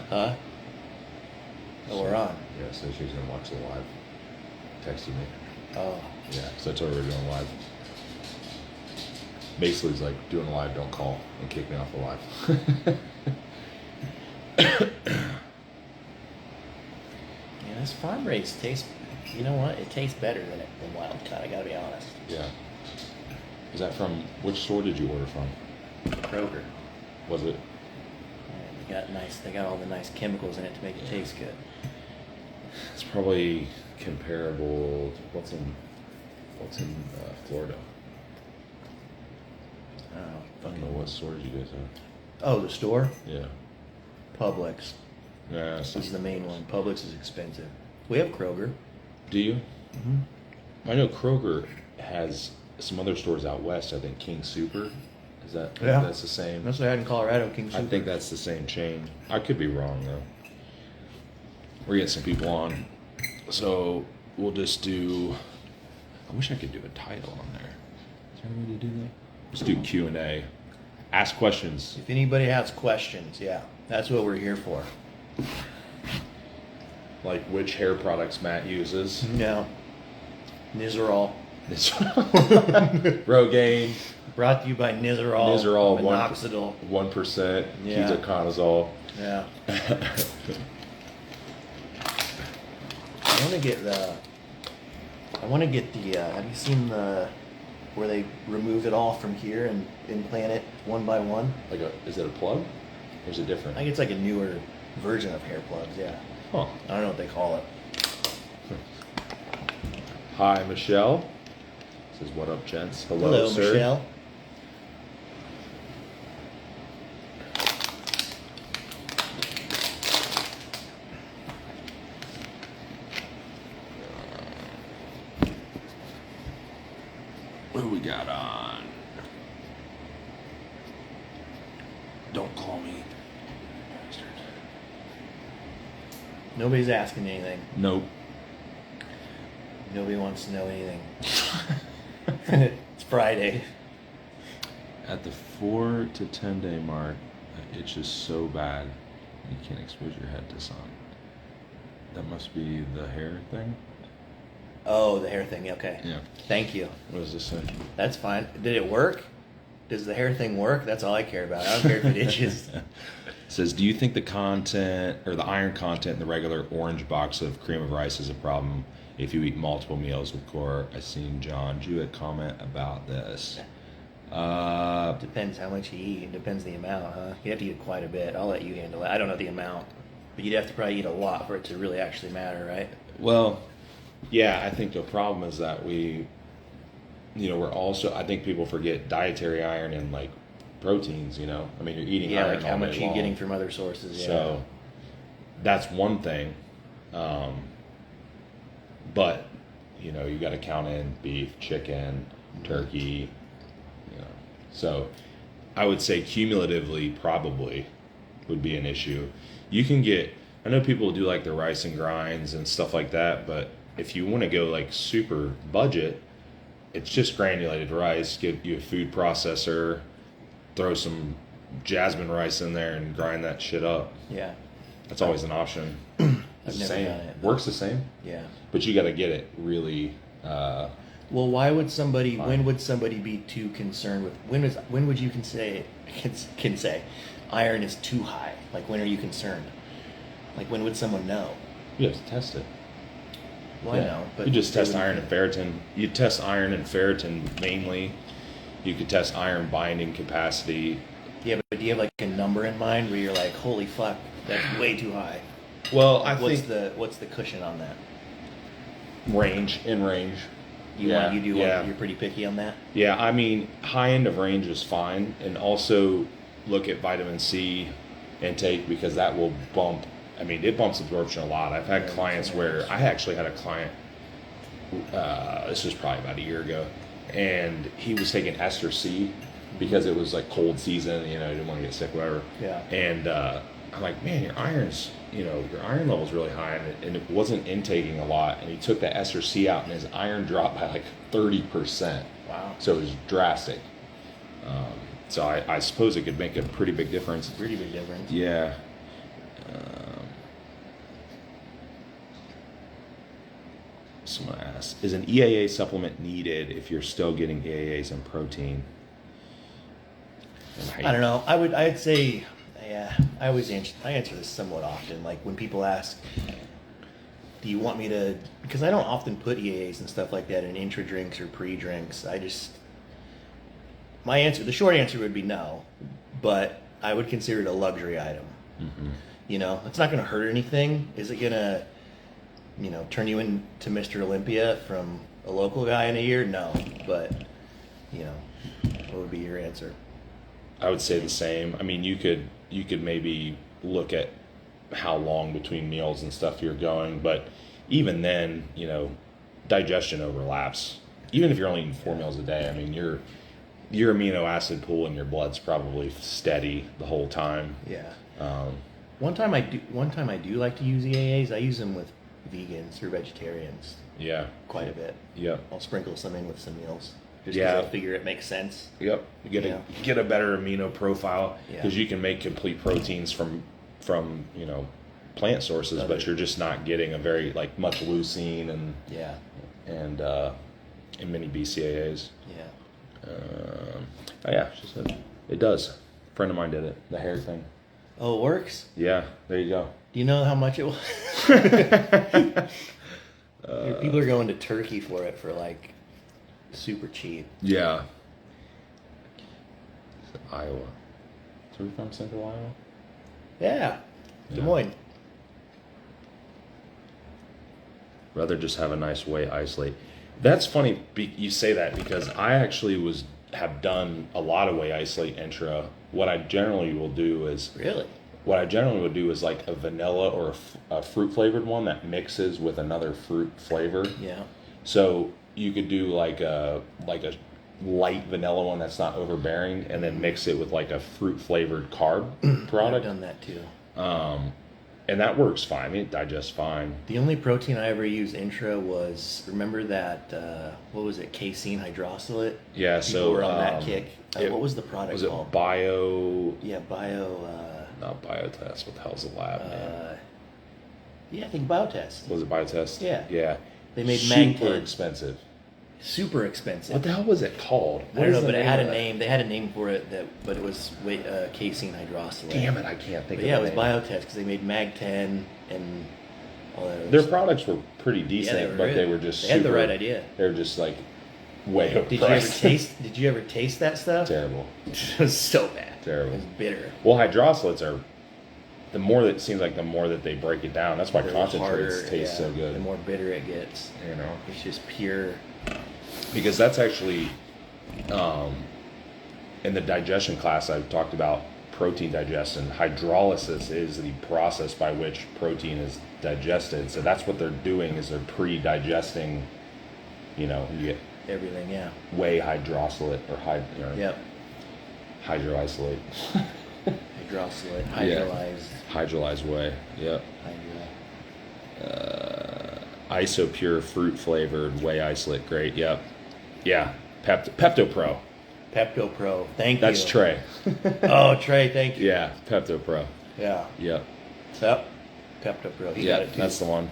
Huh? Oh, we're on. Yeah, so she's gonna watch the live. Texting me. Oh. Yeah, so I told her we're doing live. Basically, it's like doing a live, don't call, and kick me off the live. Yeah, this farm race tastes. You know what? It tastes better than wild cut. I gotta be honest. Yeah. Is that from which store did you order from? Kroger. Was it? They got all the nice chemicals in it to make it taste good. It's probably comparable to what's in Florida. I don't know what stores you guys have. Oh, the store? Yeah. Publix. Yeah. This is the main one. Publix is expensive. We have Kroger. Do you? Mm-hmm. I know Kroger has some other stores out west. I think King Super. Is that? Yeah. That's the same. That's what I had in Colorado, King Super. I think that's the same chain. I could be wrong though. We're getting some people on, so we'll just do. I wish I could do a title on there. Is there any way to do that? Let's do Q&A. Ask questions. If anybody has questions, yeah, that's what we're here for. Like which hair products Matt uses. No. Nizzerol. Rogaine. Brought to you by Nizzerol. Nizzerol. Minoxidil. 1%. Yeah. Ketoconazole. Yeah. I want to get the. Have you seen where they remove it all from here and implant it one by one? Is it a plug? Or is it different? I think it's like a newer version of hair plugs. Yeah. Huh. I don't know what they call it. Hi, Michelle. Says, what up, gents? Hello, sir. Michelle. What do we got on? Don't call me. Nobody's asking anything. Nope. Nobody wants to know anything. It's Friday. At the 4 to 10 day mark, it itches so bad you can't expose your head to sun. That must be the hair thing? Oh, the hair thing. Okay. Yeah. Thank you. What does this say? That's fine. Did it work? Does the hair thing work? That's all I care about. I don't care if it itches. It says, do you think the content or the iron content in the regular orange box of cream of rice is a problem if you eat multiple meals with core? I seen John Jewett comment about this. Depends how much you eat. It depends the amount, huh? You have to eat quite a bit. I'll let you handle it. I don't know the amount, but you'd have to probably eat a lot for it to really actually matter, right? Well, yeah, I think the problem is that we're also, I think people forget dietary iron and like proteins, I mean, you're eating iron like how all much day you're long. getting from other sources, yeah. So that's one thing. But, you got to count in beef, chicken, turkey, So I would say cumulatively probably would be an issue. You can I know people do like the rice and grinds and stuff like that, but if you want to go like super budget, it's just granulated rice. Get you a food processor, throw some jasmine rice in there and grind that shit up. Yeah. That's always an option. I've never done it. Works the same. Yeah. But you got to get it really. Well, why would somebody? When would somebody be too concerned with? When would you can say iron is too high? Like when are you concerned? Like when would someone know? You have to test it. Well, I know, but you just test iron and ferritin. You test iron and ferritin mainly. You could test iron binding capacity. Yeah, but do you have like a number in mind where you're like, holy fuck, that's way too high? Well, what's the cushion on that? Range. You're pretty picky on that? Yeah, I mean, high end of range is fine, and also look at vitamin C intake because that will bump. I mean, it bumps absorption a lot. I've had clients where I actually had a client. This was probably about a year ago, and he was taking ester C because it was like cold season. He didn't want to get sick, whatever. Yeah. And I'm like, man, your iron level's really high, and it wasn't intaking a lot. And he took the ester C out, and his iron dropped by like 30%. Wow. So it was drastic. So I suppose it could make a pretty big difference. Pretty big difference. Yeah. Someone asked, is an EAA supplement needed if you're still getting EAAs and protein? I don't know. I'd say, yeah. I answer this somewhat often. Like when people ask, do you want me to? Because I don't often put EAAs and stuff like that in intra drinks or pre drinks. The short answer would be no, but I would consider it a luxury item. Mm-hmm. You know, it's not going to hurt anything. Is it going to, turn you into Mr. Olympia from a local guy in a year? No, but what would be your answer? I would say the same. I mean, you could maybe look at how long between meals and stuff you're going, but even then, digestion overlaps. Even if you're only eating 4 meals a day, I mean, your amino acid pool in your blood's probably steady the whole time. Yeah. One time I do like to use EAAs. I use them with vegans or vegetarians. Yeah. Quite a bit. Yep. I'll sprinkle some in with some meals. Just Yeah. because I figure it makes sense. Yep. You get a better amino profile because Yeah. you can make complete proteins from plant sources, but you're just not getting a very much leucine and Yeah. and many BCAAs. Yeah. Yeah, she said it does. A friend of mine did it. The hair thing. Oh, it works? Yeah, there you go. Do you know how much it was? People are going to Turkey for it for super cheap. Yeah. Iowa. So we're from Central Iowa? Yeah. Des Yeah. Moines. Rather just have a nice whey isolate. That's funny you say that because I actually have done a lot of whey isolate intra. What I generally will do is Really? like a vanilla or a fruit flavored one that mixes with another fruit flavor. Yeah. So you could do like a light vanilla one that's not overbearing, and then mix it with like a fruit flavored carb I've product. done that too. And that works fine. It digests fine. The only protein I ever used intra was, remember that, what was it, casein hydroxylate? Yeah, People so were on that kick. it- What was the product Was it called? bio? Not Biotest. What the hell's the lab name? Yeah, I think Biotest. Was it Biotest? Yeah. Yeah. They made super Mag-10. expensive. Super expensive. What the hell was it called? I don't know, but it had a name. They had a name for it, but it was casein hydroxylate. Damn it, I can't think But of yeah, it the was name. Biotest because they made Mag-10 and all that. Their products were pretty decent, they were but good. they were just They had the right idea. They were just way overpriced. Did you ever taste that stuff? Terrible. It was so bad. Terrible. It was bitter. Well, hydroxylates are the more that they break it down. That's why They're concentrates harder, taste so good. The more bitter it gets. It's just pure. Because that's actually in the digestion class I've talked about protein digestion. Hydrolysis is the process by which protein is digested. So that's what they're doing is they're pre-digesting. You get Everything, yeah. whey hydroxylate or Yep. hydroisolate. Hydroxylate, Yeah. hydrolyzed, Hydrolyzed whey. Yep. hydro. Isopure fruit flavored whey isolate. Great. Yep. Yeah. Pepto Pro. Pepto Pro. Thank That's you. Trey. Oh, Trey, thank you. Yeah. Pepto Pro. Yeah. Yep. Yep. Pepto Pro. You got Yeah. it too. That's the one.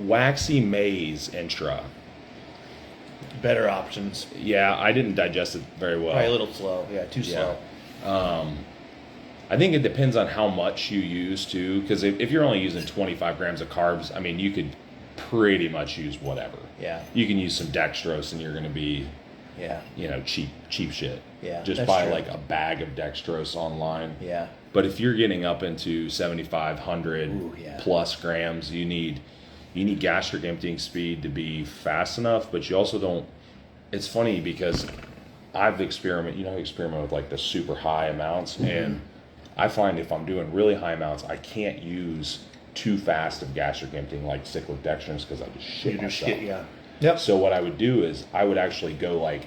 Waxy maize intra. Better options. Yeah, I didn't digest it very well. Probably a little slow. Yeah, too Yeah. slow. I think it depends on how much you use too, because if you're only using 25 grams of carbs, I mean, you could pretty much use whatever. Yeah. You can use some dextrose and you're going to be, Yeah. cheap shit. Yeah, Just that's buy true. like a bag of dextrose online. Yeah. But if you're getting up into 7,500 Ooh, yeah. plus grams, you need gastric emptying speed to be fast enough, but you also don't. It's funny because I've experimented with like the super high amounts, and I find if I'm doing really high amounts, I can't use too fast of gastric emptying like cyclic dextrose because I just shit You just myself. shit, yeah. Yep. So what I would do is I would actually go like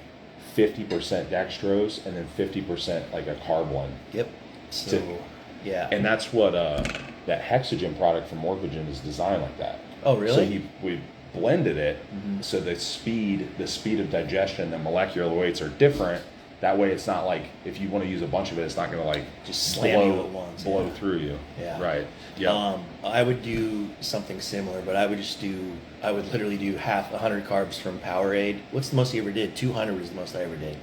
50% dextrose and then 50% like a carb one. Yep. So, yeah. And that's what that Hexogen product from Morphogen is designed like that. Oh, really? So we blended it so the speed of digestion, the molecular weights are different, That way, it's not like if you want to use a bunch of it, it's not going to like Just slam you at once. blow through you. Yeah. Right. Yeah. I would do something similar, but I would literally do 100 carbs from Powerade. What's the most you ever did? 200 was the most I ever did.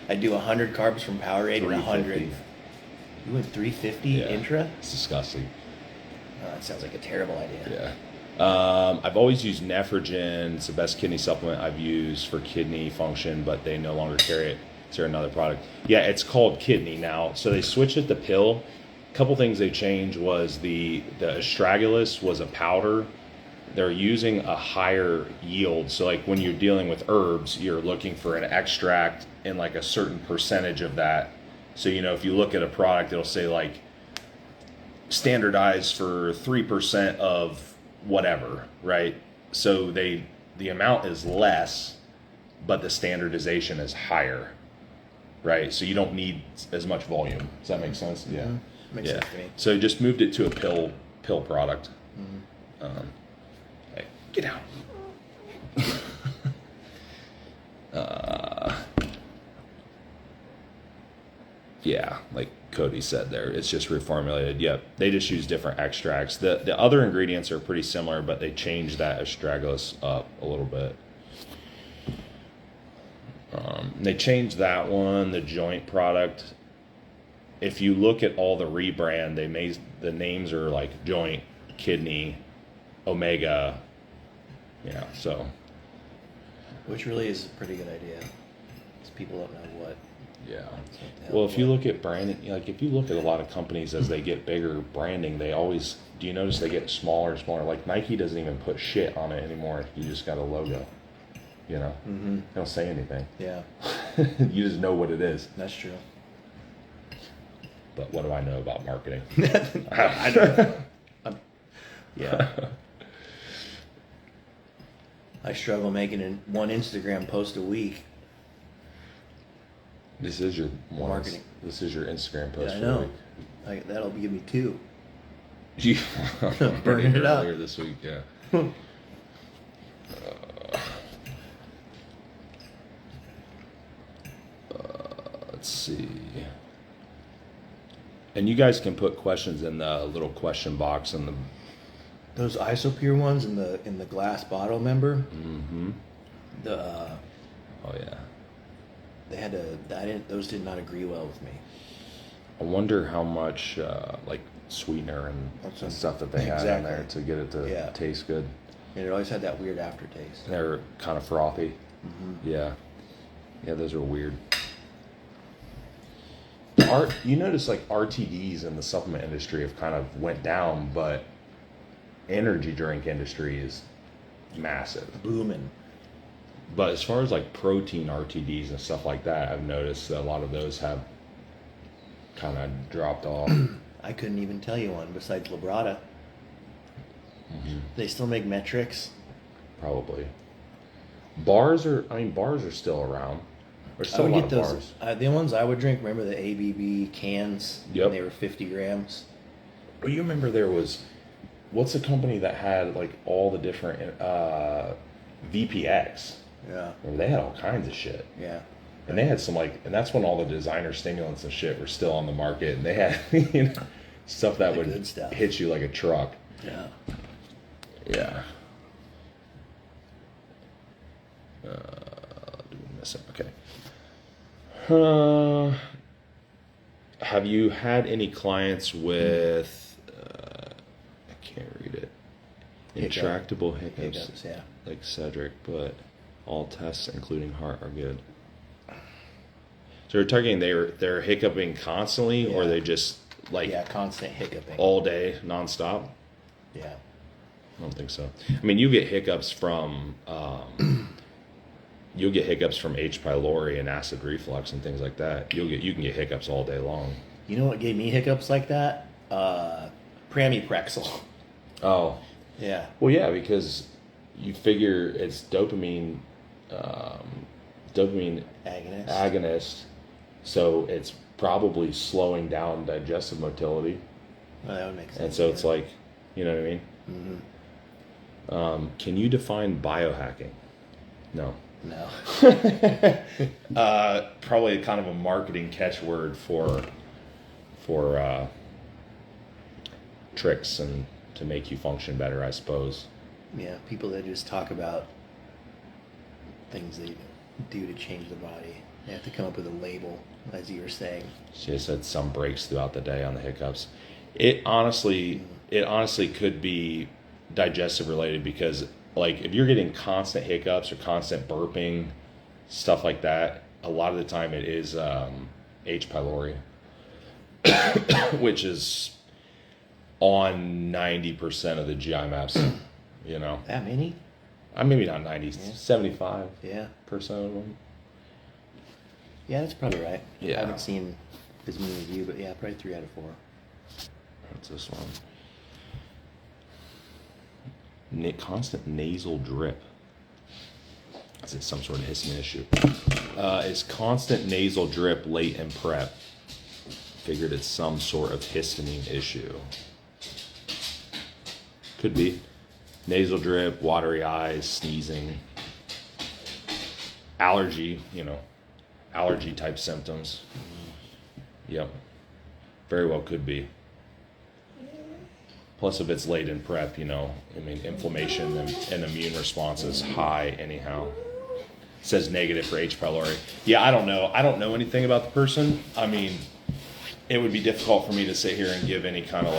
I'd do 100 carbs from Powerade and 100. You went 350 intra? It's disgusting. That sounds like a terrible idea. Yeah. I've always used Nephrogen. It's the best kidney supplement I've used for kidney function, but they no longer carry it. Is there another product? Yeah, it's called Kidney now. So they switched it to pill. A couple things they changed was the astragalus was a powder. They're using a higher yield. So like when you're dealing with herbs, you're looking for an extract and like a certain percentage of that. So, you know, if you look at a product, it'll say like standardized for 3% of whatever, right? So the amount is less, but the standardization is higher, right? So you don't need as much volume. Does that make sense? Yeah. Makes sense to me. So just moved it to a pill product. Hey, get out. Yeah, like Cody said there, it's just reformulated. Yep, they just use different extracts. The other ingredients are pretty similar, but they changed that astragalus up a little bit. They changed that one, the joint product. If you look at all the rebrand, the names are like joint, kidney, omega, so. Which really is a pretty good idea. Because people don't know what. Yeah. Well, if you look at branding, like if you look at a lot of companies as they get bigger branding, do you notice they get smaller and smaller? Like Nike doesn't even put shit on it anymore. You just got a logo, Mm-hmm. They don't say anything. Yeah. You just know what it is. That's true. But what do I know about marketing? I don't. Yeah. I struggle making one Instagram post a week. This is your marketing. This is your Instagram post. Yeah, I know. That'll give me 2. You burning it up earlier this week, yeah. Let's see. And you guys can put questions in the little question box in the. Those Isopure ones in the glass bottle, remember? Mm-hmm. Oh yeah. They had to. Those did not agree well with me. I wonder how much like sweetener and stuff that they had in there to get it to taste good. And it always had that weird aftertaste. And they're kind of frothy. Mm-hmm. Yeah. Yeah, those are weird. You notice like RTDs in the supplement industry have kind of went down, but energy drink industry is massive. Booming. But as far as like protein RTDs and stuff like that, I've noticed that a lot of those have kind of dropped off. I couldn't even tell you one besides Labrada. Mm-hmm. They still make metrics. Probably. Bars are still around. There's still a lot of bars. The ones I would drink, remember the ABB cans? Yep. They were 50 grams. But you remember there was, what's the company that had like all the different VPX? Yeah. Remember, they had all kinds of shit. Yeah. And they had some and that's when all the designer stimulants and shit were still on the market, and they had stuff that would hit you like a truck. Yeah. Yeah. Okay. Have you had any clients with I can't read it. Intractable hiccups, yeah. Like Cedric, but all tests, including heart, are good. So you're talking they're hiccuping constantly, or they just like constant hiccuping all day, nonstop? Yeah. I don't think so. I mean, you get hiccups from H. pylori and acid reflux and things like that. You can get hiccups all day long. You know what gave me hiccups like that? Pramiprexel. Oh. Yeah. Well, yeah, because you figure it's dopamine agonist, so it's probably slowing down digestive motility. Well, that would make sense. And so it's like, you know what I mean? Mm-hmm. Can you define biohacking? No. No. Probably kind of a marketing catchword for tricks and to make you function better, I suppose. Yeah, people that just talk about things they do to change the body. They have to come up with a label, as you were saying. She said some breaks throughout the day on the hiccups. It honestly could be digestive related because, like, if you're getting constant hiccups or constant burping, stuff like that, a lot of the time it is H. pylori, which is on 90% of the GI maps. You know, That many? maybe not 90, Yeah. 75% Yeah. of them. Yeah, that's probably right. Yeah. I haven't seen as many as you, but yeah, probably 3 out of 4. What's this one? Constant nasal drip. Is it some sort of histamine issue? Is constant nasal drip late in prep? Figured it's some sort of histamine issue. Could be. Nasal drip, watery eyes, sneezing, allergy, allergy type symptoms. Yep. Very well could be. Plus, if it's late in prep, inflammation and immune response is high anyhow. It says negative for H. pylori. Yeah, I don't know. I don't know anything about the person. It would be difficult for me to sit here and give any kind of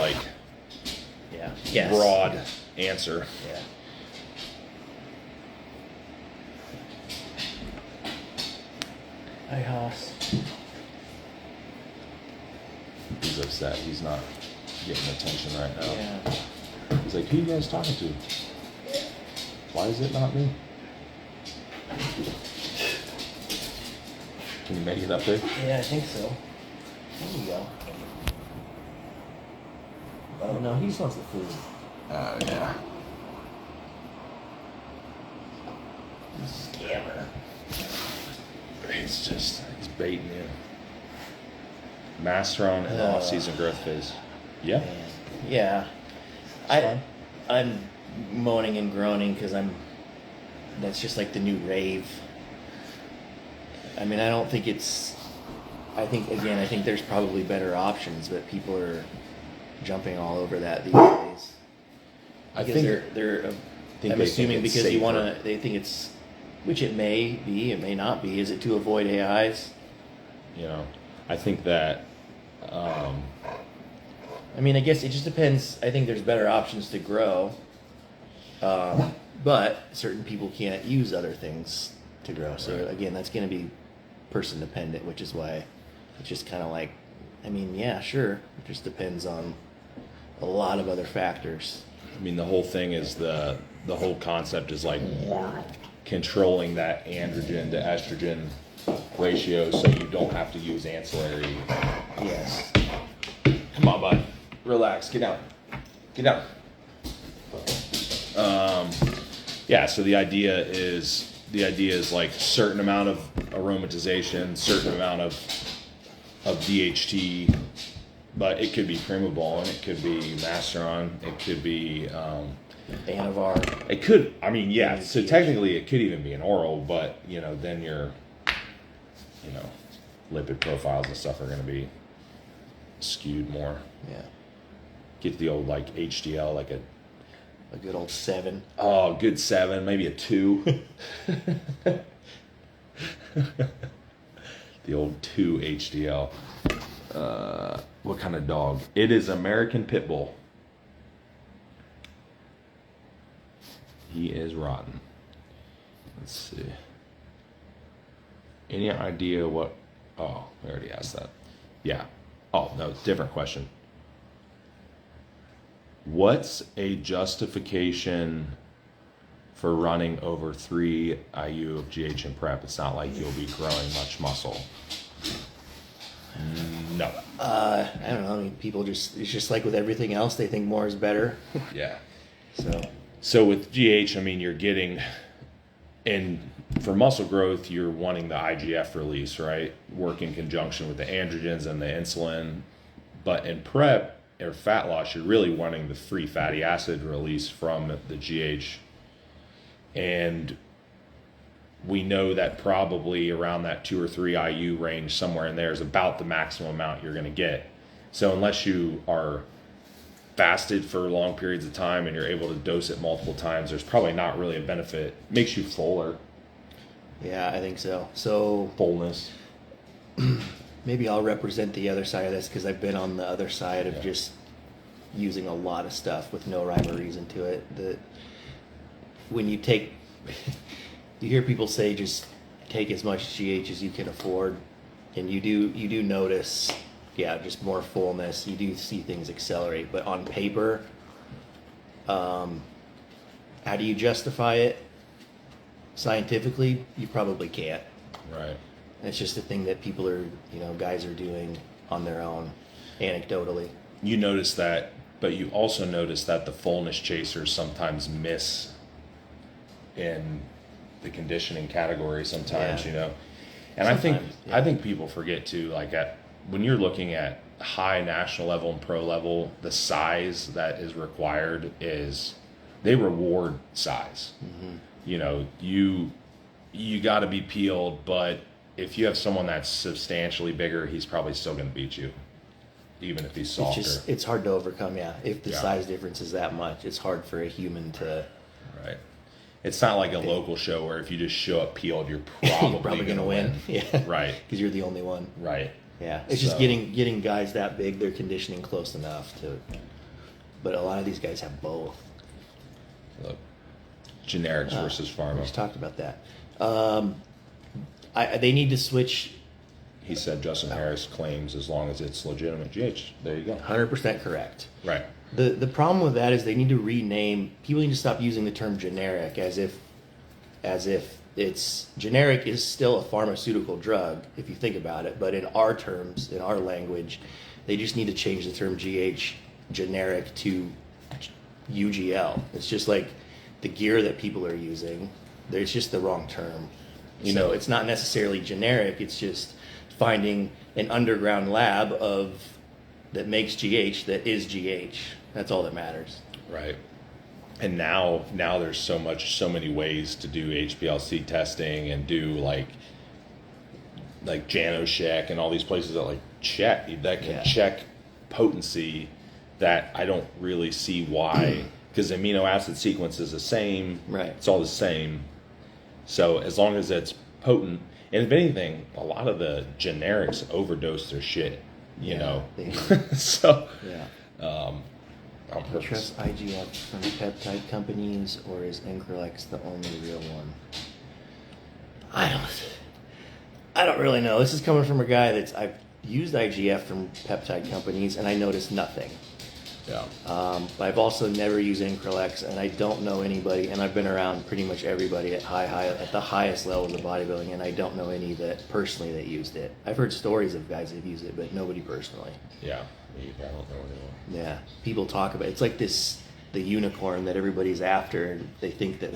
broad answer. Yeah. Hi, Haas. He's upset. He's not getting attention right now. Yeah. He's like, who you guys talking to? Why is it not me? Can you make it up there? Yeah, I think so. There you go. Oh, no, he just wants the food. Oh, yeah. Scammer. He's baiting you. Masteron and off-season growth phase. Yeah. Man. Yeah. I'm moaning and groaning because that's just like the new rave. I don't think I think there's probably better options, but people are jumping all over that these days. I Because think they're think I'm they assuming think it's because safer. they think it's, which it may be, it may not be. Is it to avoid AIs? I think that I guess it just depends. I think there's better options to grow, but certain people can't use other things to grow. So Right. again, that's going to be person dependent, which is why it's just kind of like, yeah, sure. It just depends on a lot of other factors. the whole thing is the whole concept is like controlling that androgen to estrogen ratio so you don't have to use ancillary. Yes. Come on, bud. Relax. Get down. Get down. Yeah, so the idea is like certain amount of aromatization, certain amount of DHT, but it could be Primabol, and it could be Masteron, it could be Anavar. it could, so technically it could even be an oral, but then your lipid profiles and stuff are going to be skewed more. Yeah. Get the old like HDL, like a good old 7. good 7, maybe a 2. The old 2 HDL. What kind of dog? It is American Pit Bull. He is rotten. Let's see. Any idea what? Oh, we already asked that. Yeah. Oh, no, different question. What's a justification for running over 3 IU of GH in prep? It's not like you'll be growing much muscle. No. I don't know. People it's just like with everything else, they think more is better. Yeah. So with GH, you're getting, and for muscle growth, you're wanting the IGF release, right? Work in conjunction with the androgens and the insulin. But in prep or fat loss, you're really wanting the free fatty acid release from the GH. And we know that probably around that 2 or 3 IU range, somewhere in there, is about the maximum amount you're going to get. So unless you are fasted for long periods of time and you're able to dose it multiple times, there's probably not really a benefit. Makes you fuller. Yeah, I think so. So Fullness. maybe I'll represent the other side of this because I've been on the other side of Yeah. just using a lot of stuff with no rhyme or reason to it. That when you take, you hear people say just take as much GH as you can afford, and you do notice, yeah, just more fullness. You do see things accelerate, but on paper, how do you justify it? Scientifically, you probably can't. Right. It's just a thing that people are, guys are doing on their own, anecdotally. You notice that, but you also notice that the fullness chasers sometimes miss in the conditioning category sometimes, Yeah. And Sometimes, yeah. I think people forget too, like when you're looking at high national level and pro level, the size that is required they reward size. Mm-hmm. You got to be peeled, but if you have someone that's substantially bigger, he's probably still going to beat you, even if he's softer. It's hard to overcome, yeah. If the Yeah. size difference is that much, it's hard for a human to. Right. It's not like a local show where if you just show up peeled, you're probably, going to win. Yeah. Right. Because you're the only one. Right. Yeah. It's just getting guys that big, their conditioning close enough to. But a lot of these guys have both. Look, generics versus We pharma. just talked about that. They need to switch. He said Justin Harris claims as long as it's legitimate GH. There you go. 100% correct. Right. The problem with that is they need to rename. People need to stop using the term generic as if it's generic is still a pharmaceutical drug if you think about it. But in our terms, in our language, they just need to change the term GH generic to UGL. It's just like the gear that people are using. It's just the wrong term. It's not necessarily generic. It's just finding an underground lab that makes GH that is GH. That's all that matters. Right. And now there's so many ways to do HPLC testing and do like JanoCheck and all these places that can check potency, that I don't really see why, because the amino acid sequence is the same. Right. It's all the same. So as long as it's potent, and if anything, a lot of the generics overdose their shit, you know. So yeah. On Do you purpose. trust IGF from peptide companies, or is Increlex the only real one? I don't really know. This is coming from a guy I've used IGF from peptide companies, and I noticed nothing. Yeah. But I've also never used Increlex, and I don't know anybody, and I've been around pretty much everybody at the highest levels of bodybuilding, and I don't know any that personally that used it. I've heard stories of guys that have used it, but nobody personally. Yeah. I don't know anyone. Yeah, people talk about it. It's like the unicorn that everybody's after, and they think that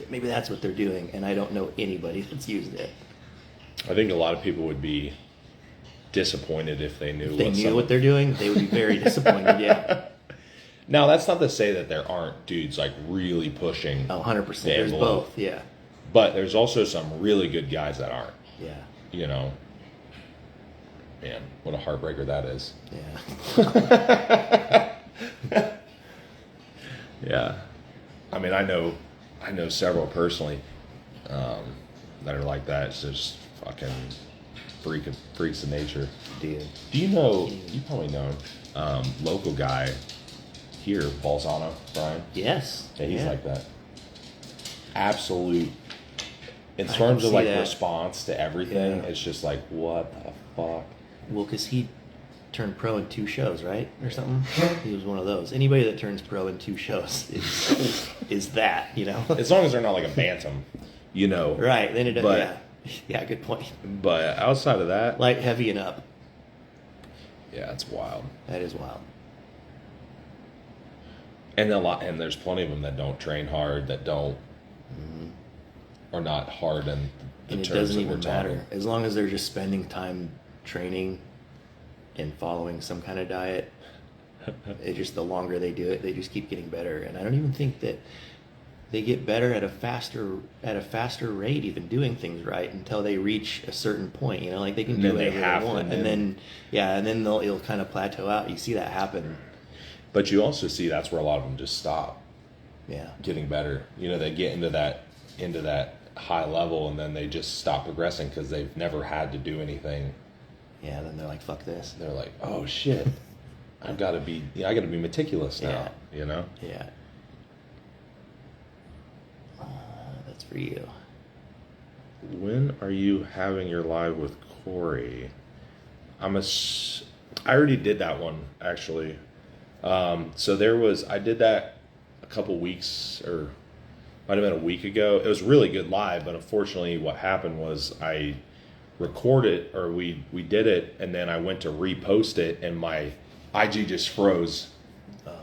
maybe that's what they're doing, and I don't know anybody that's used it. I think a lot of people would be disappointed if they knew. If they knew what they're doing, they would be very disappointed. Yeah. Now that's not to say that there aren't dudes like really pushing. Oh, 100%. the There's envelope. both. Yeah. But there's also some really good guys that aren't. Yeah. Man, what a heartbreaker that is. Yeah. Yeah. I mean, I know several personally that are like that. It's just fucking freaks of nature. Dude. Do you know? You probably know local guy here, Balzano, Brian. Yes. Yeah, he's like that. Absolute. In I terms can of see like that. response to everything, Yeah. it's just like, what the fuck? Well, because he turned pro in 2 shows, right? Or something? He was one of those. Anybody that turns pro in 2 shows is that, As long as they're not like a bantam, Right. Then it does. But- Yeah. Yeah, good point. But outside of that, Light, heavy, and up. yeah, it's wild. That is wild. And there's plenty of them that don't train hard, that don't, or not hard in the And it terms doesn't that we're even matter. talking. As long as they're just spending time training and following some kind of diet, the longer they do it, they just keep getting better. And I don't even think that they get better at a faster rate, even doing things right until they reach a certain point. You know, like they can And do then they whatever have they to, want, and then it'll kind of plateau out. You see that happen. But you also see that's where a lot of them just stop Yeah. getting better. You know, they get into that high level and then they just stop progressing because they've never had to do anything. Yeah. Then they're like, "Fuck this." They're like, "Oh shit, I got to be meticulous now." Yeah. You know. Yeah. That's for you. When are you having your live with Corey? I already did that one actually. So I did that a couple weeks, or might have been a week ago. It was really good live, but unfortunately what happened was I recorded, or we did it, and then I went to repost it and my IG just froze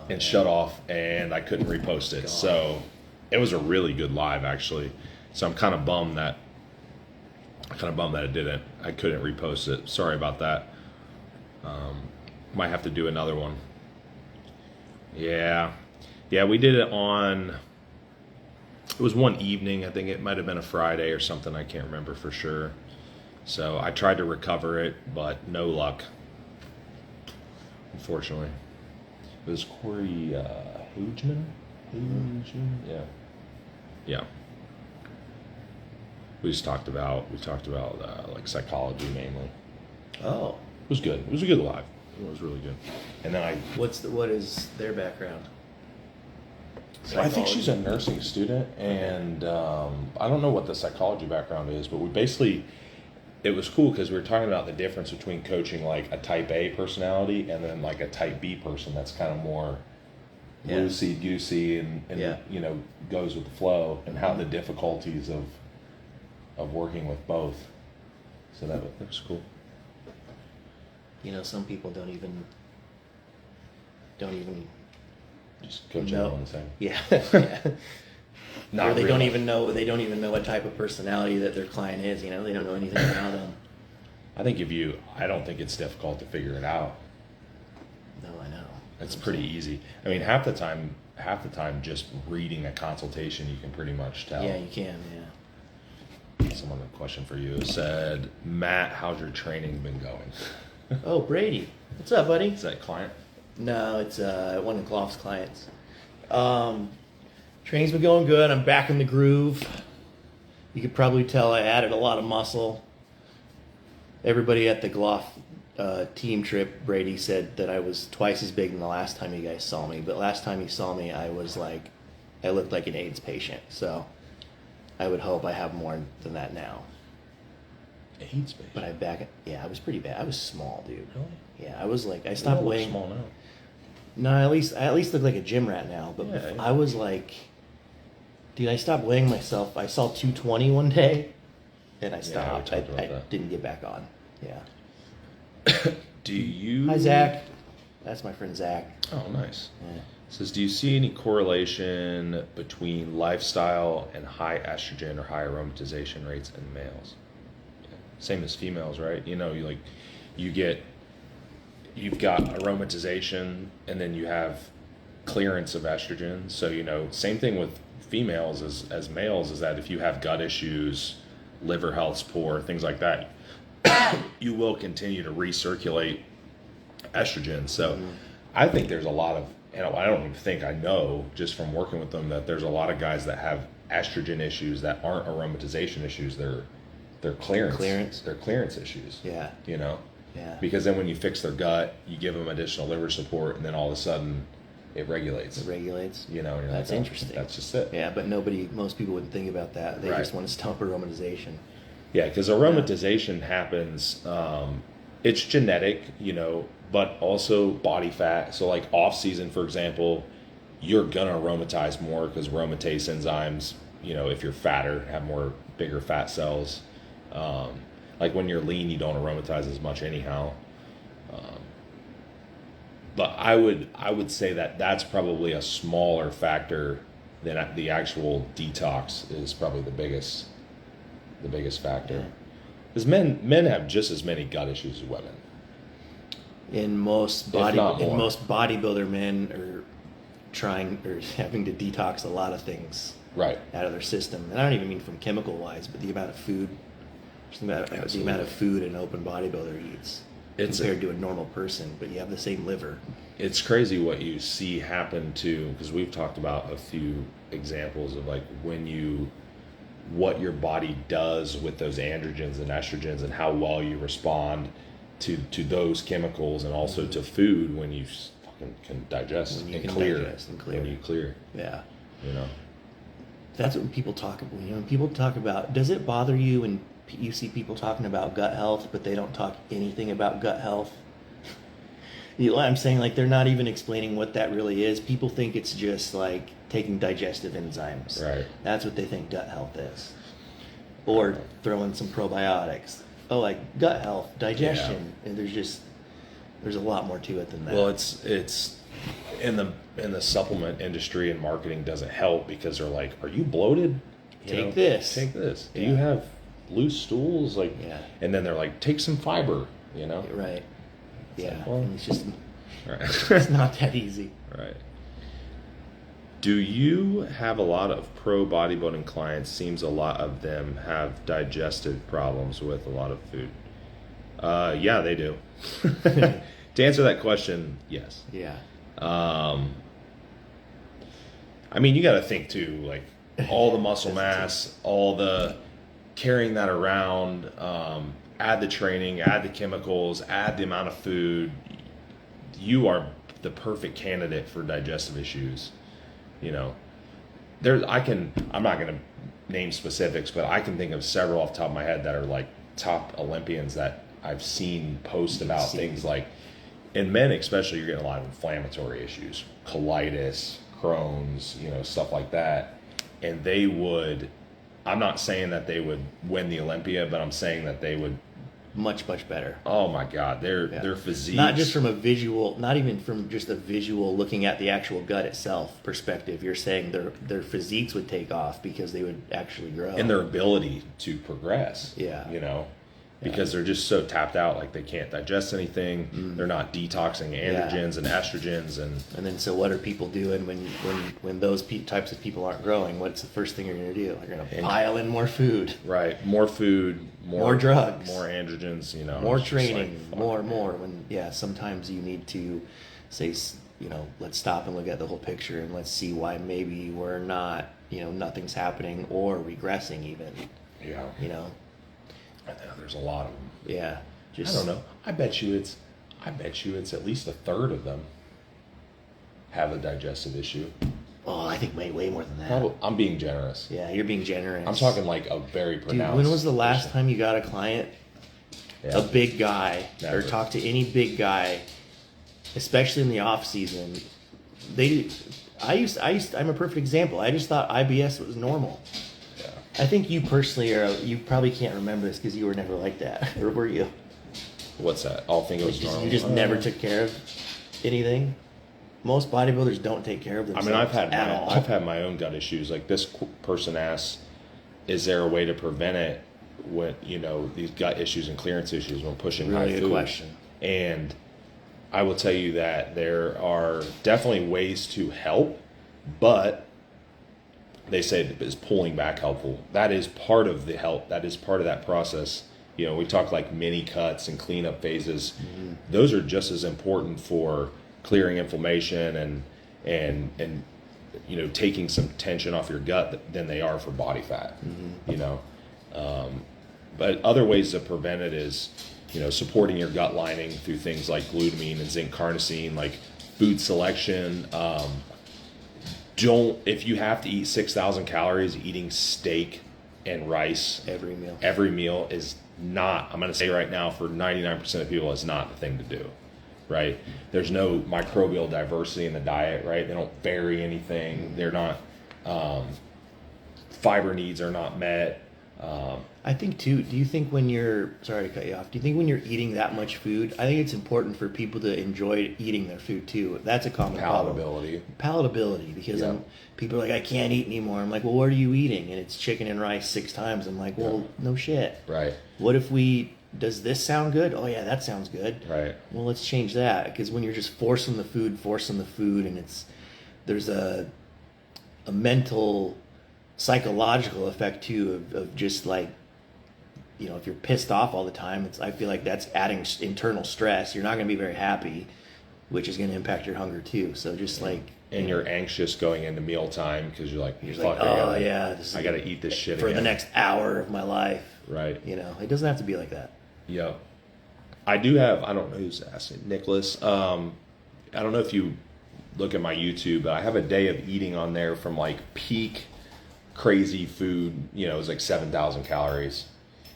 and shut off and I couldn't repost it. God. So it was a really good live actually. So I'm kind of bummed that it didn't. I couldn't repost it. Sorry about that. Might have to do another one. Yeah, we did it on. It was one evening. I think it might have been a Friday or something. I can't remember for sure. So I tried to recover it, but no luck. Unfortunately, it was Corey Hageman. Yeah. We talked about like psychology mainly. Oh. It was good. It was a good live. It was really good. And then What is their background? I think she's a nursing student, and I don't know what the psychology background is, but it was cool because we were talking about the difference between coaching like a type A personality and then like a type B person that's kind of more loosey goosey and you know, goes with the flow, and how the difficulties of working with both. So that was cool. You know, some people don't even Just coach know. everyone the same. Yeah. Yeah. Not Or they really. don't even know what type of personality that their client is. You know, they don't know anything about them. I don't think it's difficult to figure it out. No, I know. It's pretty easy. I mean, half the time, just reading a consultation, you can pretty much tell. Yeah, you can. Yeah. Someone with a question for you said, Matt, how's your training been going? Oh, Brady, what's up, buddy? Is that a client? No, it's one of Gloff's clients. Training's been going good. I'm back in the groove. You could probably tell I added a lot of muscle. Everybody at the Gloff team trip, Brady said that I was twice as big than the last time you guys saw me. But last time you saw me, I looked like an AIDS patient. So I would hope I have more than that now. AIDS patient? But I was pretty bad. I was small, dude. Really? Yeah, I was like, I You stopped don't look weighing. small now. No, I at least look like a gym rat now. But Yeah. I was like, dude, I stopped weighing myself. I saw 220 one day, and I stopped. talked about I that. didn't get back on. Yeah. Do you... Hi, Zach. That's my friend Zach. Oh, nice. Yeah. It says, do you see any correlation between lifestyle and high estrogen or high aromatization rates in males? Yeah. Same as females, right? You know, you've got aromatization, and then you have clearance of estrogen. So, you know, same thing with females as males, is that if you have gut issues, liver health's poor, things like that, you will continue to recirculate estrogen. So I think there's a lot of, and I don't even think, I know just from working with them, that there's a lot of guys that have estrogen issues that aren't aromatization issues. They're clearance. They're clearance issues. Yeah. You know? Yeah. Because then when you fix their gut, you give them additional liver support, and then all of a sudden it regulates. It regulates. You know, and you're That's like, oh, interesting. That's just it. Yeah, but most people wouldn't think about that. They Right. just want to stop aromatization. Yeah, because aromatization happens, it's genetic, you know, but also body fat. So like off season, for example, you're gonna aromatize more because aromatase enzymes, you know, if you're fatter, have bigger fat cells. Like when you're lean, you don't aromatize as much anyhow. But I would say that that's probably a smaller factor than the actual detox is probably the biggest factor. Because men have just as many gut issues as women. In most If not more. bodybuilder men are having to detox a lot of things. Right. out of their system. And I don't even mean from chemical wise, but the amount of food, the amount of food an open bodybuilder eats compared to a normal person. But you have the same liver. It's crazy what you see happen to, because we've talked about a few examples of like what your body does with those androgens and estrogens and how well you respond to those chemicals and also to food when you fucking can digest and clear. When you clear. Yeah. You know. That's what people talk about. When people talk about, does it bother you when you see people talking about gut health, but they don't talk anything about gut health? You know what I'm saying? Like, they're not even explaining what that really is. People think it's just like taking digestive enzymes. Right. That's what they think gut health is. Or throwing some probiotics. Oh, like gut health, digestion. Yeah. And there's a lot more to it than that. Well, it's in the supplement industry, and marketing doesn't help because they're like, are you bloated? Take this. Do you have loose stools? Like, and then they're like, take some fiber, Right. Yeah. Like, well, it's just, right. It's not that easy. Right. Do you have a lot of pro bodybuilding clients? Seems a lot of them have digestive problems with a lot of food. Yeah, they do. To answer that question, yes. Yeah. I mean, you got to think too, like all the muscle mass, all the carrying that around, add the training, add the chemicals, add the amount of food. You are the perfect candidate for digestive issues. I'm not going to name specifics, but I can think of several off the top of my head that are like top Olympians that I've seen post about things like, in men especially, you're getting a lot of inflammatory issues, colitis, Crohn's, stuff like that. And they would, I'm not saying that they would win the Olympia, but I'm saying that they would much better. Oh my God, their physique. Not just from a visual, not even from just a visual looking at the actual gut itself perspective. You're saying their physiques would take off because they would actually grow. And their ability to progress. Yeah. Because they're just so tapped out, like they can't digest anything. They're not detoxing androgens and estrogens, and then so what are people doing when those types of people aren't growing? What's the first thing you're going to do? You're going to pile in more food, right? More food, more drugs, more androgens. More training, like, more. When sometimes you need to say, let's stop and look at the whole picture and let's see why maybe we're not, nothing's happening or regressing even. Yeah. I know there's a lot of them. Yeah. I don't know. I bet you it's at least a third of them have a digestive issue. Oh, I think way more than that. Probably, I'm being generous. Yeah, you're being generous. I'm talking like a very pronounced. Dude, when was the last time you got a client, a big guy, Never. or talk to any big guy, especially in the off season? I'm a perfect example. I just thought IBS was normal. I think you personally you probably can't remember this because you were never like that, or were you? What's that? All think it was normal. You just never took care of anything. Most bodybuilders don't take care of themselves. I mean, I've had my own gut issues. Like this person asks, "Is there a way to prevent it when these gut issues and clearance issues when pushing high food?" Really good question. And I will tell you that there are definitely ways to help, but they say that is pulling back helpful. That is part of the help. That is part of that process. We talk like mini cuts and cleanup phases. Mm-hmm. Those are just as important for clearing inflammation and taking some tension off your gut than they are for body fat. Mm-hmm. But other ways to prevent it is supporting your gut lining through things like glutamine and zinc carnosine, like food selection. If you have to eat 6,000 calories, eating steak and rice every meal is not, I'm going to say right now, for 99% of people, is not the thing to do, right? There's no microbial diversity in the diet, right? They don't vary anything. They're not, fiber needs are not met. I think too, do you think when you're, sorry to cut you off, do you think when you're eating that much food, I think it's important for people to enjoy eating their food too. That's a common Palatability. Palatability, because people are like, I can't eat anymore. I'm like, well, what are you eating? And it's chicken and rice 6 times. I'm like, well, no shit. Right. What if does this sound good? Oh yeah, that sounds good. Right. Well, let's change that, because when you're just forcing the food, and there's a mental psychological effect too of just like, if you're pissed off all the time, I feel like that's adding internal stress. You're not going to be very happy, which is going to impact your hunger too. So just like, And you're anxious going into mealtime because you're like, oh yeah, I gotta eat this shit for again. the next hour of my life. Right. It doesn't have to be like that. Yep. I do have, I don't know who's asking, Nicholas. I don't know if you look at my YouTube, but I have a day of eating on there from like peak crazy food. It was like 7,000 calories.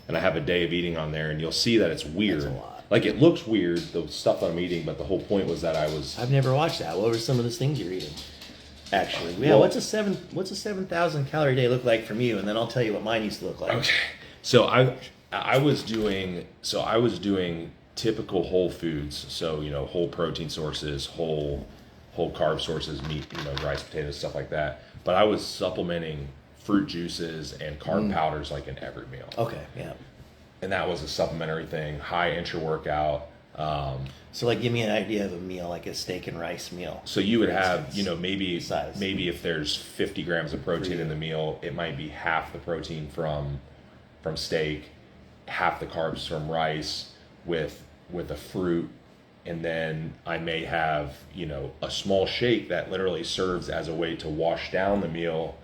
And I have a day of eating on there, and you'll see that it's weird. That's a lot. Like it looks weird, the stuff I'm eating, but the whole point was that I've never watched that. What were some of those things you're eating? Actually, yeah. Well, what's a 7,000 calorie day look like from you? And then I'll tell you what mine used to look like. Okay. So I was doing typical whole foods. So whole protein sources, whole carb sources, meat, rice, potatoes, stuff like that. But I was supplementing fruit juices and carb powders like in every meal. Okay, yeah. And that was a supplementary thing. High intra-workout. So like, give me an idea of a meal, like a steak and rice meal. So you would have, maybe if there's 50 grams of protein in the meal, it might be half the protein from steak, half the carbs from rice with a fruit, and then I may have, a small shake that literally serves as a way to wash down the meal,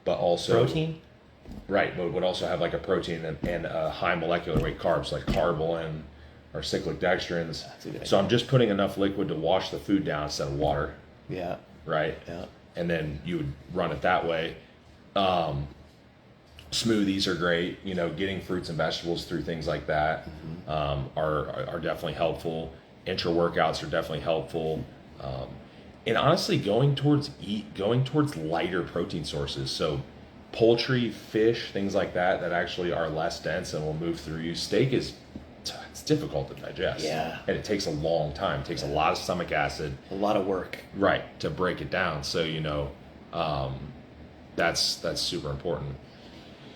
but also protein. Right, but would also have like a protein and a high molecular weight carbs like carbolin or cyclic dextrins. So I'm just putting enough liquid to wash the food down instead of water. Yeah. Right. Yeah. And then you would run it that way. Smoothies are great. Getting fruits and vegetables through things like that are definitely helpful. Intra workouts are definitely helpful. And honestly, going towards lighter protein sources. So poultry, fish, things like that actually are less dense and will move through you. Steak it's difficult to digest. Yeah. And it takes a long time. It takes a lot of stomach acid. A lot of work. Right, to break it down. So, that's super important.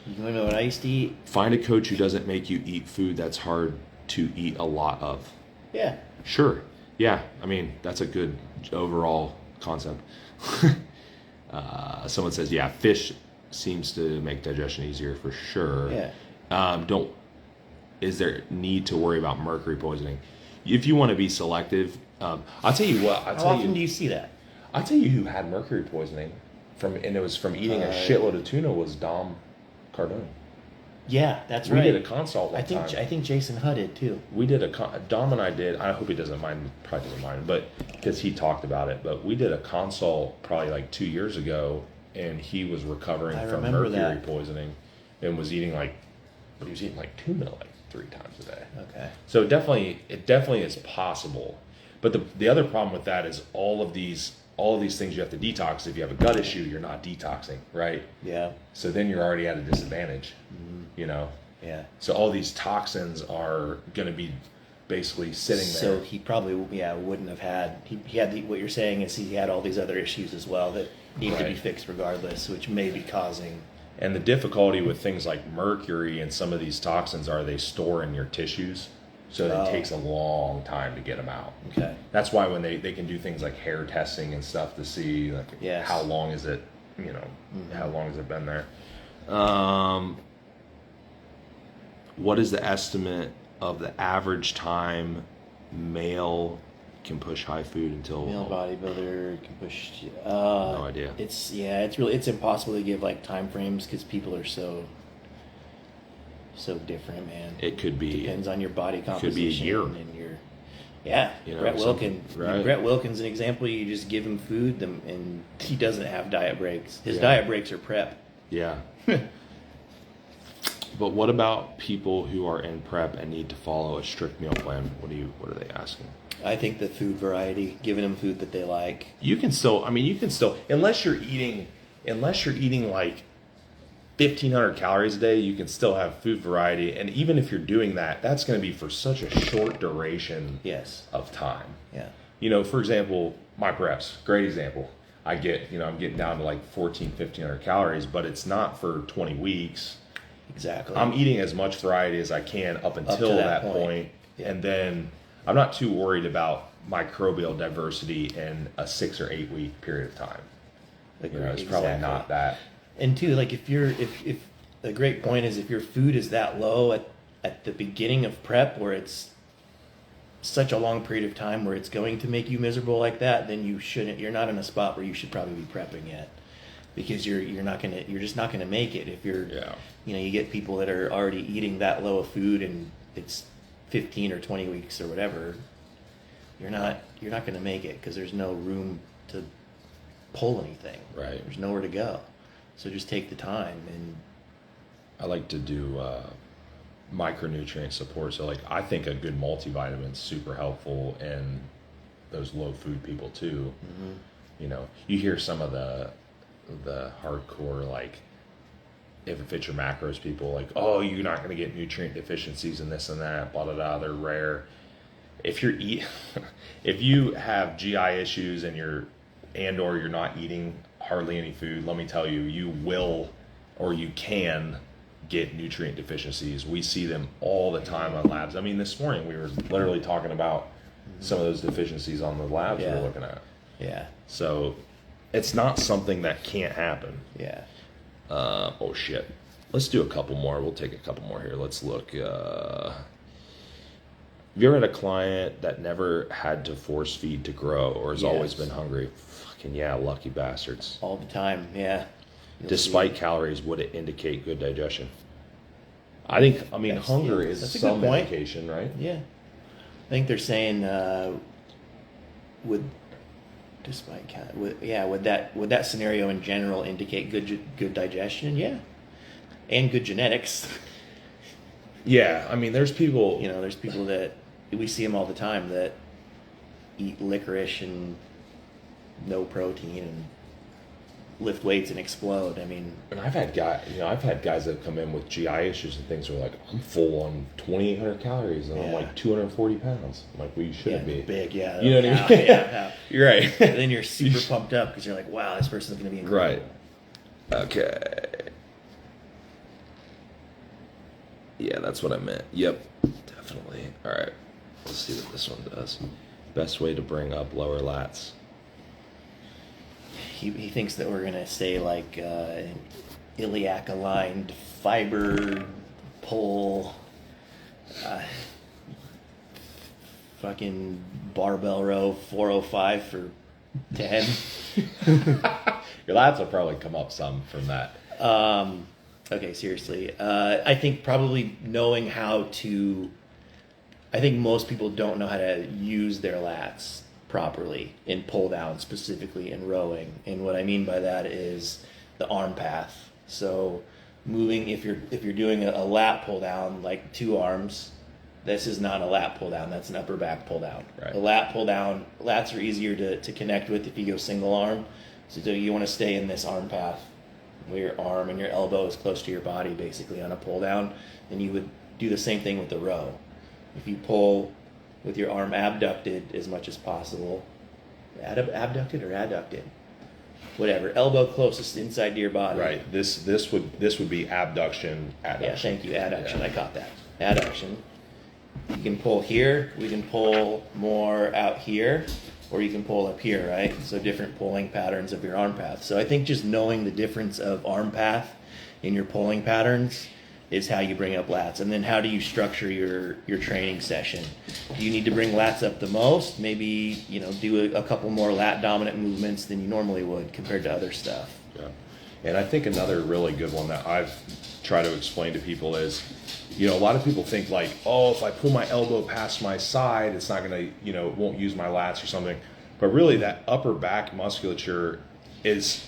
You want to know what I used to eat? Find a coach who doesn't make you eat food that's hard to eat a lot of. Yeah. Sure. Yeah. I mean, that's a good overall concept. Someone says, yeah, fish seems to make digestion easier for sure. Yeah. Is there need to worry about mercury poisoning? If you want to be selective, I'll tell you what. How often do you see that? I'll tell you who had mercury poisoning and it was from eating a shitload of tuna was Dom Cardone. Yeah, that's right. We did a consult one time. I think Jason Hutt did too. We did Dom and I did. I hope he doesn't mind. Probably doesn't mind, but because he talked about it. But we did a consult probably like 2 years ago, and he was recovering from mercury poisoning, and was eating like tuna like 3 times a day. Okay. So it definitely is possible. But the other problem with that is all of these things you have to detox. If you have a gut issue, you're not detoxing, right? Yeah. So then you're already at a disadvantage, Yeah. So all these toxins are going to be basically sitting there. So he probably, wouldn't have had, he had what you're saying is he had all these other issues as well that need to be fixed regardless, which may be causing. And the difficulty with things like mercury and some of these toxins are they store in your tissues. So it takes a long time to get them out. Okay. That's why when they can do things like hair testing and stuff to see how long is it, how long has it been there. What is the estimate of the average time male can push high food until Male bodybuilder can push. No idea. It's impossible to give like time frames because people are so different, man. It could be depends on your body composition. Could be a year. And Brett Wilkins. Right. Brett Wilkins, an example. You just give him food, and he doesn't have diet breaks. His diet breaks are prep. Yeah. But what about people who are in prep and need to follow a strict meal plan? What are they asking? I think the food variety, giving them food that they like. You can still, unless you're eating like 1,500 calories a day, you can still have food variety. And even if you're doing that, that's going to be for such a short duration of time. Yeah. For example, my preps, great example. I'm getting down to like 1,500 calories, but it's not for 20 weeks. Exactly. I'm eating as much variety as I can up until that point. Yeah. And then I'm not too worried about microbial diversity in a 6 or 8 week period of time. It's probably not that. And too, like if a great point is if your food is that low at the beginning of prep where it's such a long period of time where it's going to make you miserable like that, then you're not in a spot where you should probably be prepping yet. Because you're just not gonna make it if you're you get people that are already eating that low of food and it's 15 or 20 weeks or whatever. You're not gonna make it because there's no room to pull anything. Right. There's nowhere to go. So just take the time. And I like to do micronutrient support. So like I think a good multivitamin is super helpful in those low food people too. Mm-hmm. You hear some of the hardcore, like if it fits your macros people, like, oh, you're not going to get nutrient deficiencies and this and that, blah blah blah, they're rare. If you have GI issues and or you're not eating hardly any food, let me tell you, you will or you can get nutrient deficiencies. We see them all the time on labs. I mean, this morning we were literally talking about some of those deficiencies on the labs we were looking at. Yeah. So it's not something that can't happen. Yeah. Oh shit. Let's do a couple more. We'll take a couple more here. Let's look. Have you ever had a client that never had to force feed to grow or has always been hungry? Fucking yeah, lucky bastards. All the time, yeah. Despite calories, would it indicate good digestion? I mean, hunger is some indication, right? Yeah. I think they're saying would that scenario in general indicate good digestion? Yeah. And good genetics. Yeah, I mean, there's people... there's people that, we see them all the time that eat licorice and no protein and lift weights and explode. I mean... And I've had guys that come in with GI issues and things who are like, I'm full on 2,800 calories and I'm like 240 pounds. I'm like, well, you shouldn't be. Big, yeah. You know what I mean? Yeah. You're right. And then you're super pumped up because you're like, wow, this person's going to be incredible. Right. Okay. Yeah, that's what I meant. Yep, definitely. All right, let's see what this one does. Best way to bring up lower lats. He thinks that we're going to say like iliac aligned fiber pull, fucking barbell row 405 for 10. Your lats will probably come up some from that. Okay, seriously. I think probably knowing how to... I think most people don't know how to use their lats properly in pull down, specifically in rowing. And what I mean by that is the arm path. So moving, if you're doing a lat pull down, like 2 arms, this is not a lat pull down, that's an upper back pull down. Right. A lat pull down, lats are easier to connect with if you go single arm. So you want to stay in this arm path where your arm and your elbow is close to your body, basically, on a pull down. Then you would do the same thing with the row. If you pull with your arm abducted as much as possible, abducted or adducted, whatever, elbow closest inside to your body. Right. This would be abduction, adduction. Yeah, thank you, adduction. Yeah. I caught that. Adduction. You can pull here. We can pull more out here, or you can pull up here, right? So different pulling patterns of your arm path. So I think just knowing the difference of arm path in your pulling patterns is how you bring up lats. And then how do you structure your training session? Do you need to bring lats up the most? Maybe, do a couple more lat dominant movements than you normally would compared to other stuff. Yeah. And I think another really good one that I've tried to explain to people is, a lot of people think like, oh, if I pull my elbow past my side, it's not going to, it won't use my lats or something. But really that upper back musculature is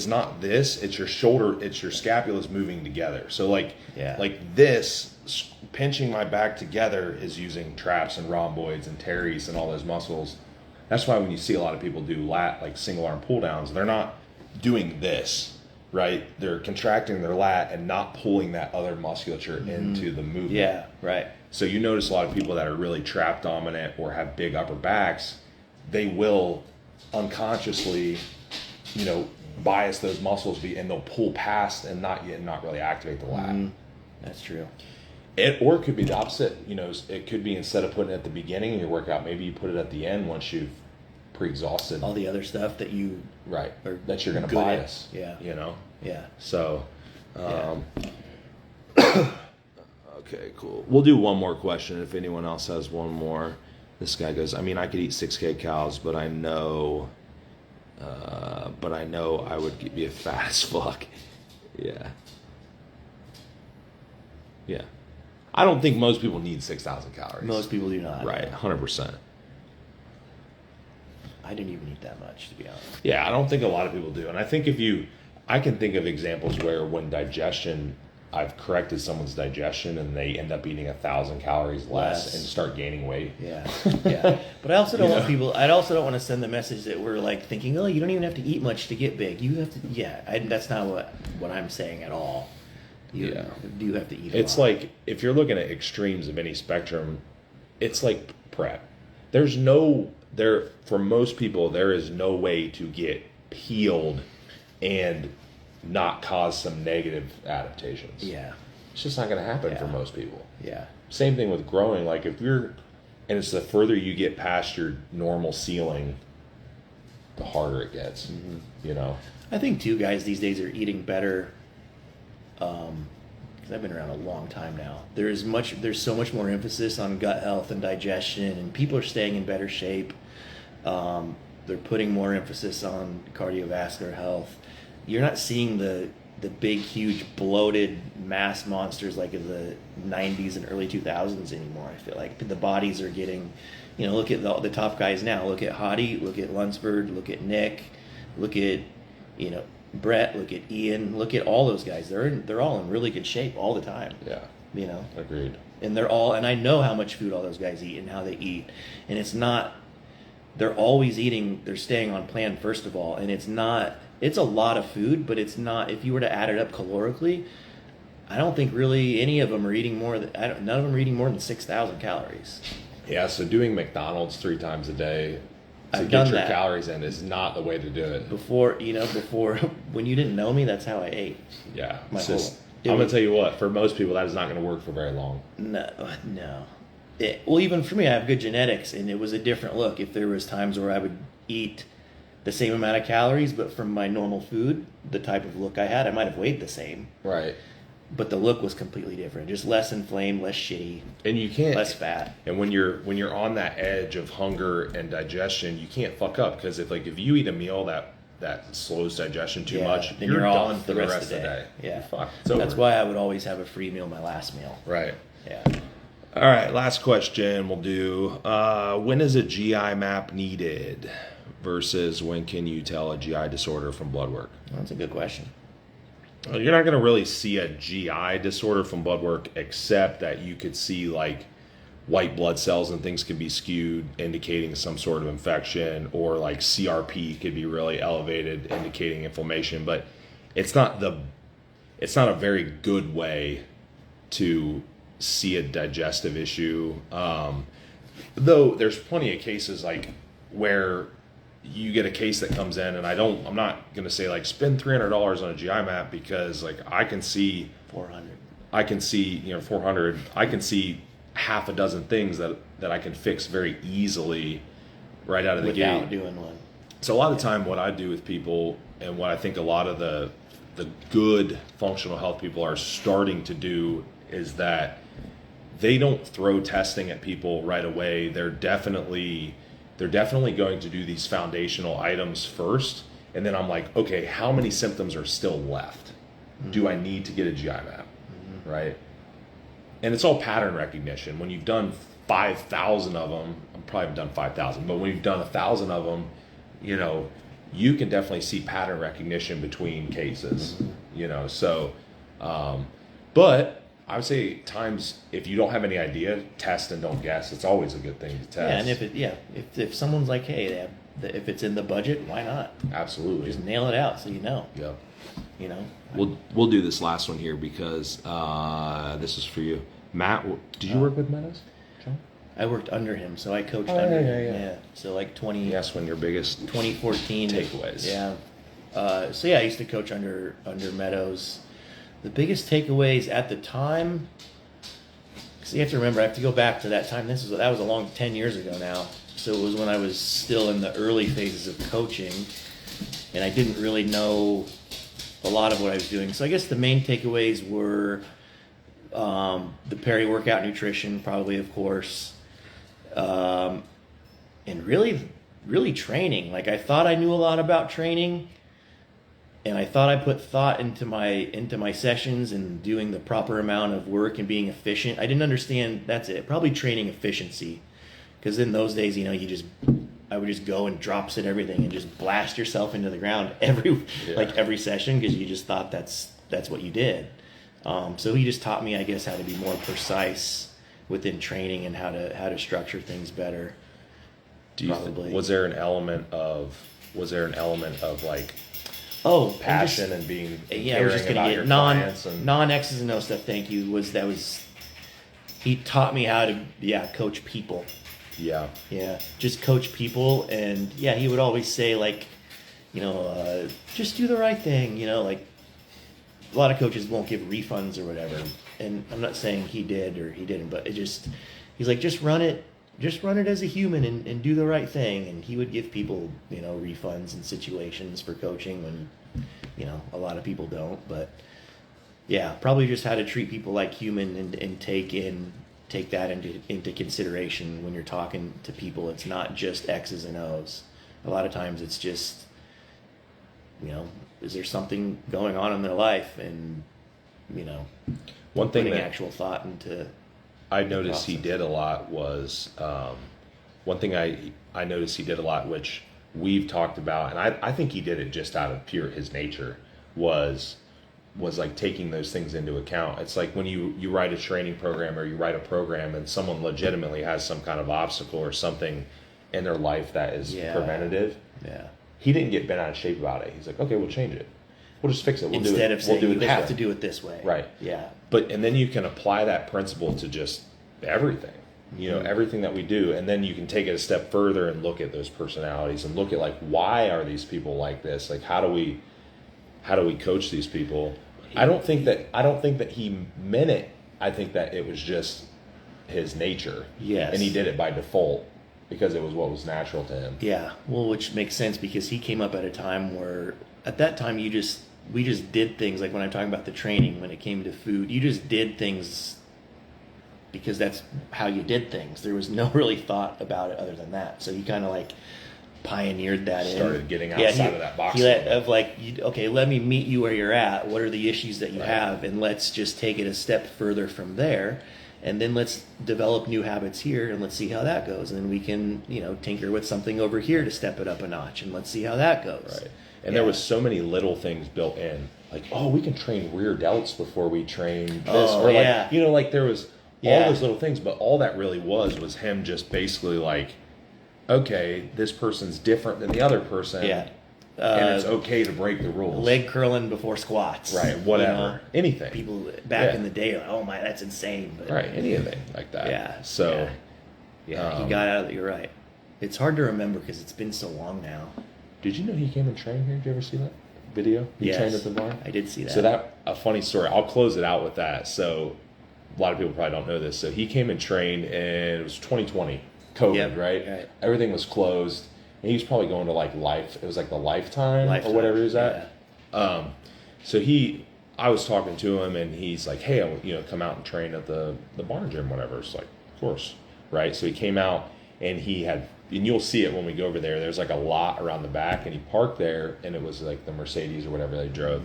not this, it's your shoulder, it's your scapula's moving together. So like this, pinching my back together is using traps and rhomboids and teres and all those muscles. That's why when you see a lot of people do lat, like single arm pull downs, they're not doing this, right? They're contracting their lat and not pulling that other musculature into the movement. Yeah, right. So you notice a lot of people that are really trap dominant or have big upper backs, they will unconsciously, bias those muscles and they'll pull past and not really activate the lat. That's true. Or it could be the opposite. It could be instead of putting it at the beginning of your workout, maybe you put it at the end once you've pre-exhausted. All the other stuff that you Right. are That you're going to good at. bias. Yeah. You know? Yeah. So, okay, cool. We'll do one more question if anyone else has one more. This guy goes, I mean, I could eat 6K cows, but I know I would be a fat as fuck. Yeah. Yeah. I don't think most people need 6,000 calories. Most people do not. Right, 100%. I didn't even eat that much, to be honest. Yeah, I don't think a lot of people do. And I think I can think of examples where when digestion, I've corrected someone's digestion and they end up eating 1,000 calories less and start gaining weight. Yeah, yeah. But I also don't want people. I also don't want to send the message that we're like thinking, oh, you don't even have to eat much to get big. You have to. Yeah, that's not what I'm saying at all. You do have to eat. It's lot. like if you're looking at extremes of any spectrum, it's like prep. For most people, there is no way to get peeled and not cause some negative adaptations. Yeah. It's just not going to happen for most people. Yeah. Same thing with growing. Like and it's the further you get past your normal ceiling, the harder it gets. Mm-hmm. You know? I think too, guys these days are eating better. Because I've been around a long time now. There's so much more emphasis on gut health and digestion, and people are staying in better shape. They're putting more emphasis on cardiovascular health. You're not seeing the big, huge, bloated mass monsters like in the 90s and early 2000s anymore. I feel like the bodies are getting, look at the top guys now. Look at Hottie, look at Lunsford, look at Nick, look at, Brett, look at Ian, look at all those guys. They're all in really good shape all the time. Yeah. Agreed. And and I know how much food all those guys eat and how they eat. And it's not, they're always eating, they're staying on plan first of all. And it's a lot of food, but it's not, if you were to add it up calorically, I don't think really any of them are eating none of them are eating more than 6,000 calories. Yeah, so doing McDonald's 3 times a day to get your calories in is not the way to do it. Before when you didn't know me, that's how I ate. Yeah. I'm going to tell you what, for most people, that is not going to work for very long. No. Well, even for me, I have good genetics, and it was a different look. If there was times where I would eat the same amount of calories, but from my normal food, the type of look I had, I might have weighed the same. Right. But the look was completely different. Just less inflamed, less shitty. And you can't less fat. And when you're on that edge of hunger and digestion, you can't fuck up because if you eat a meal that slows digestion too much, then you're done for the rest of the day. Yeah. You're fucked. That's why I would always have a free meal my last meal. Right. Yeah. All right, last question we'll do. When is a GI map needed versus when can you tell a GI disorder from blood work? That's a good question. You're not going to really see a GI disorder from blood work except that you could see like white blood cells and things could be skewed indicating some sort of infection, or like CRP could be really elevated indicating inflammation, but it's not a very good way to see a digestive issue. Though there's plenty of cases like where you get a case that comes in, and I'm not going to say like spend $300 on a GI map, because like I can see 400. I can see 400. I can see half a dozen things that I can fix very easily right out of the gate without doing one. So a lot of the time, what I do with people, and what I think a lot of the good functional health people are starting to do, is that they don't throw testing at people right away. They're definitely going to do these foundational items first, and then I'm like, okay, how many symptoms are still left? Mm-hmm. Do I need to get a GI map? Mm-hmm. Right? And it's all pattern recognition. When you've done 5,000 of them, I probably haven't done 5,000, but when you've done 1,000 of them, you can definitely see pattern recognition between cases. Mm-hmm. So, but I would say times, if you don't have any idea, test and don't guess. It's always a good thing to test. Yeah, and if someone's like, hey, if it's in the budget, why not? Absolutely. Just nail it out so you know. Yep. We'll do this last one here because this is for you, Matt. Did you work with Meadows, John? I worked under him, so I coached under him. Yeah. So like 2014 takeaways. Yeah. I used to coach under Meadows. The biggest takeaways at the time, because you have to remember, I have to go back to that time. That was a long 10 years ago now. So it was when I was still in the early phases of coaching, and I didn't really know a lot of what I was doing. So I guess the main takeaways were the peri-workout nutrition, probably, of course, and really training. Like, I thought I knew a lot about training, and I thought I put thought into my sessions and doing the proper amount of work and being efficient. I didn't understand, that's it, probably training efficiency. Because in those days, you know, I would just go and drop sit everything and just blast yourself into the ground every session, because you just thought that's what you did. So he just taught me, I guess, how to be more precise within training and how to structure things better. Was there an element of like passion and being caring about your clients and non-X's and O stuff? Thank you. He taught me how to coach people. Yeah, just coach people. And he would always say, like, you know, just do the right thing, you know, like a lot of coaches won't give refunds or whatever, and I'm not saying he did or he didn't, but he's like, just run it as a human and do the right thing. And he would give people, you know, refunds in situations for coaching when, you know, a lot of people don't. But probably just how to treat people like human and take that into consideration when you're talking to people. It's not just X's and O's. A lot of times it's just, you know, is there something going on in their life? And, you know, putting actual thought into. I noticed he did a lot was, one thing I noticed he did a lot, which we've talked about, and I think he did it just out of pure his nature, was like taking those things into account. It's like when you write a training program or you write a program and someone legitimately has some kind of obstacle or something in their life that is preventative. Yeah. He didn't get bent out of shape about it. He's like, okay, we'll change it. We'll just fix it. Instead of saying you have to do it this way. Right. Yeah. And then you can apply that principle to just everything, you know, everything that we do. And then you can take it a step further and look at those personalities and look at, like, why are these people like this? Like, how do we coach these people? I don't think that he meant it. I think that it was just his nature. Yes. And he did it by default because it was what was natural to him. Yeah. Well, which makes sense, because he came up at a time where, at that time, we just did things, like when I'm talking about the training, when it came to food, you just did things because that's how you did things. There was no really thought about it other than that. So he kind of like pioneered that. Started getting outside of that box. Let me meet you where you're at. What are the issues that you have? And let's just take it a step further from there. And then let's develop new habits here, and let's see how that goes. And then we can, you know, tinker with something over here to step it up a notch, and let's see how that goes. Right. And there was so many little things built in, like, oh, we can train rear delts before we train this, or like, you know, like there was all those little things, but all that really was him just basically like, okay, this person's different than the other person, and it's okay to break the rules. Leg curling before squats, right? Whatever, you know, anything. People back in the day, like, oh my, that's insane. But, right, anything like that. Yeah. So, he got out of it. You're right. It's hard to remember because it's been so long now. Did you know he came and trained here? Did you ever see that video? He trained at the bar? I did see that. So a funny story. I'll close it out with that. So a lot of people probably don't know this. So he came and trained, and it was 2020, COVID, right? Everything was closed. And he was probably going to like it was like the Lifetime or whatever he was at. Yeah. So I was talking to him, and he's like, hey, come out and train at the barn gym, whatever. It's like, of course, right? So he came out, and and you'll see it when we go over there. There's like a lot around the back, and he parked there, and it was like the Mercedes or whatever they drove,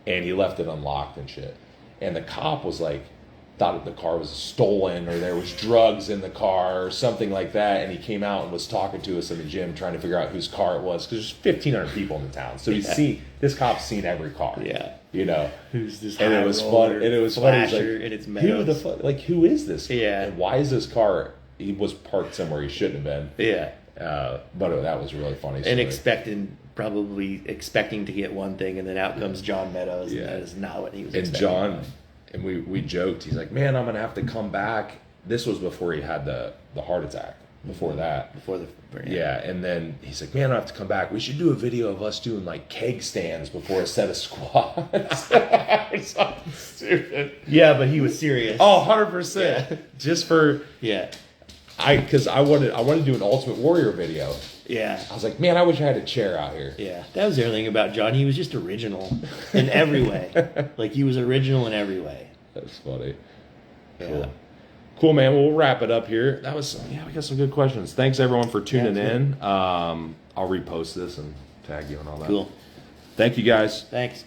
and he left it unlocked and shit. And the cop was like, thought the car was stolen or there was drugs in the car or something like that, and he came out and was talking to us in the gym trying to figure out whose car it was, because there's 1,500 people in the town. So this cop's seen every car. Yeah. You know. Who's this? And it was fun. And it was funny. Like, and it's who is this? Yeah. And why is this car? He was parked somewhere he shouldn't have been. Yeah. But that was a really funny story. And probably expecting to get one thing, and then out comes John Meadows, and that is not what he was expecting. And we joked, he's like, man, I'm going to have to come back. This was before he had the heart attack, before that. And then he's like, man, I have to come back. We should do a video of us doing like keg stands before a set of squats. Something stupid. Yeah, but he was serious. Oh, 100%. Yeah. Just for... Yeah. Because I wanted to do an Ultimate Warrior video. Yeah. I was like, man, I wish I had a chair out here. Yeah. That was the other thing about John. He was just original in every way. Like, he was original in every way. That's funny. Yeah. Cool, man. We'll wrap it up here. We got some good questions. Thanks everyone for tuning in. I'll repost this and tag you and all that. Cool. Thank you guys. Thanks.